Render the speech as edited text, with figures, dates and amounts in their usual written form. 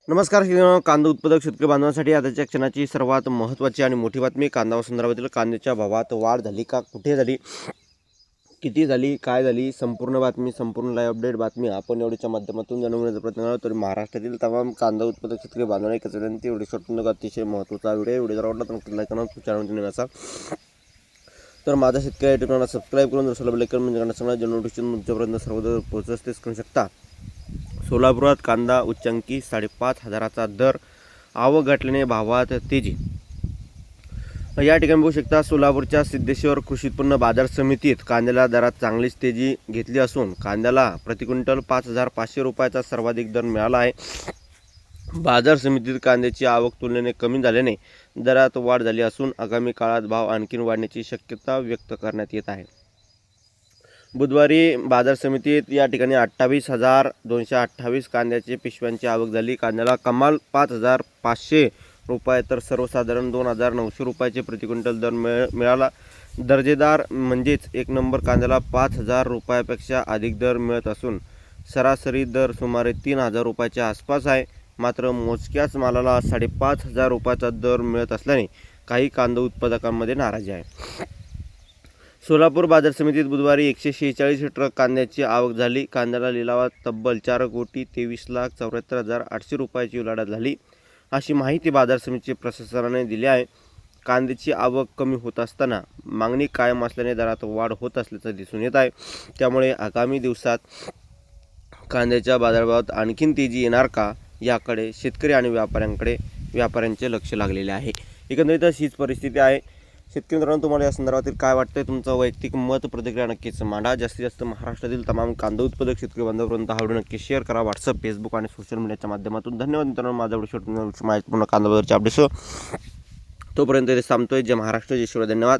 नमस्कार कांदा उत्पादक शेतकरी बांधवांसाठी आताच्या क्षणाची सर्वात महत्त्वाची आणि मोठी बातमी कांदा संदर्भातील कांद्याच्या भावात वाढ झाली का, कुठे झाली, किती झाली, काय झाली, संपूर्ण बातमी, संपूर्ण लाईव्ह अपडेट बातमी आपण एवढीच्या माध्यमातून जाणून घेण्याचा प्रयत्न करणार. तर महाराष्ट्रातील तमाम कांदा उत्पादक शेतकरी बांधवांना एकच विनंती, एवढी छोटून अतिशय महत्त्वाचा व्हिडिओ जर आवडला तर लाईक करा, चॅनलवर नवीन असा तर माझा शेतकरी युट्यूब चॅनल सबस्क्राईब करून जर बेल आयकॉन म्हणजे करण्यासाठी जे नोटिफिकेशन तुमच्यापर्यंत सर्वदा पोहोचत तेच करू शकता. सोलापुरात कांदा उच्चांकी 5,500चा दर, आवक घटल्याने भावात तेजी. या ठिकाणी बघू शकता सोलापूरच्या सिद्धेश्वर कृषी उत्पन्न बाजार समितीत कांद्याला दरात चांगलीच तेजी घेतली असून कांद्याला प्रति क्विंटल 5,500 रुपयाचा सर्वाधिक दर मिळाला आहे. बाजार समितीत कांद्याची आवक तुलनेने कमी झाल्याने दरात वाढ झाली असून आगामी काळात भाव आणखी वाढण्याची शक्यता व्यक्त करण्यात येत आहे. बुधवारी बाजार समितीत या ठिकाणी 28,228 कांद्याचे पिशव्यांची आवक झाली. कांद्याला कमाल 5,500 रुपये तर सर्वसाधारण 2,900 रुपयाचे प्रति क्विंटल दर मिळाला. दर्जेदार म्हणजेच एक नंबर कांद्याला 5,000 रुपयापेक्षा अधिक दर मिळत असून सरासरी दर सुमारे 3,000 रुपयाच्या आसपास आहे. मात्र मोजक्याच मालाला 5,500 रुपयाचा दर मिळत असल्याने काही कांदा उत्पादकांमध्ये नाराजी आहे. सोलापूर बाजार समितीत बुधवारी 146 ट्रक कांद्याची आवक झाली. कांद्याला लिलावात तब्बल 4,23,74,800 रुपयाची उलाढाल झाली, अशी माहिती बाजार समिती प्रशासनाने दिली आहे. कांद्याची आवक कमी होत असताना मागणी कायम असल्याने दरात वाढ होत असल्याचं दिसून येत आहे. त्यामुळे आगामी दिवसात कांद्याच्या बाजारभावात आणखीन तेजी येणार का, याकडे शेतकरी आणि व्यापाऱ्यांचे लक्ष लागलेले आहे. एकंदरीतच हीच परिस्थिती आहे. शेतकरी मित्रांनो, तुम्हाला या संदर्भातील काय वाटतंय, तुमचं वैयक्तिक मत प्रतिक्रिया नक्कीच मांडा. जास्तीत जास्त महाराष्ट्रातील तमाम कांदा उत्पादक शेतकरी बांधवांपर्यंत हा व्हिडिओ नक्की शेअर करा व्हॉट्सअप, फेसबुक आणि सोशल मीडियाच्या माध्यमातून. धन्यवाद मित्रांनो. माझा व्हिडिओ माहितीपूर्ण कांदा बाजारच्या अपडेट्स तोपर्यंत ते थांबतोय. जय महाराष्ट्र, जय शिवराय, धन्यवाद.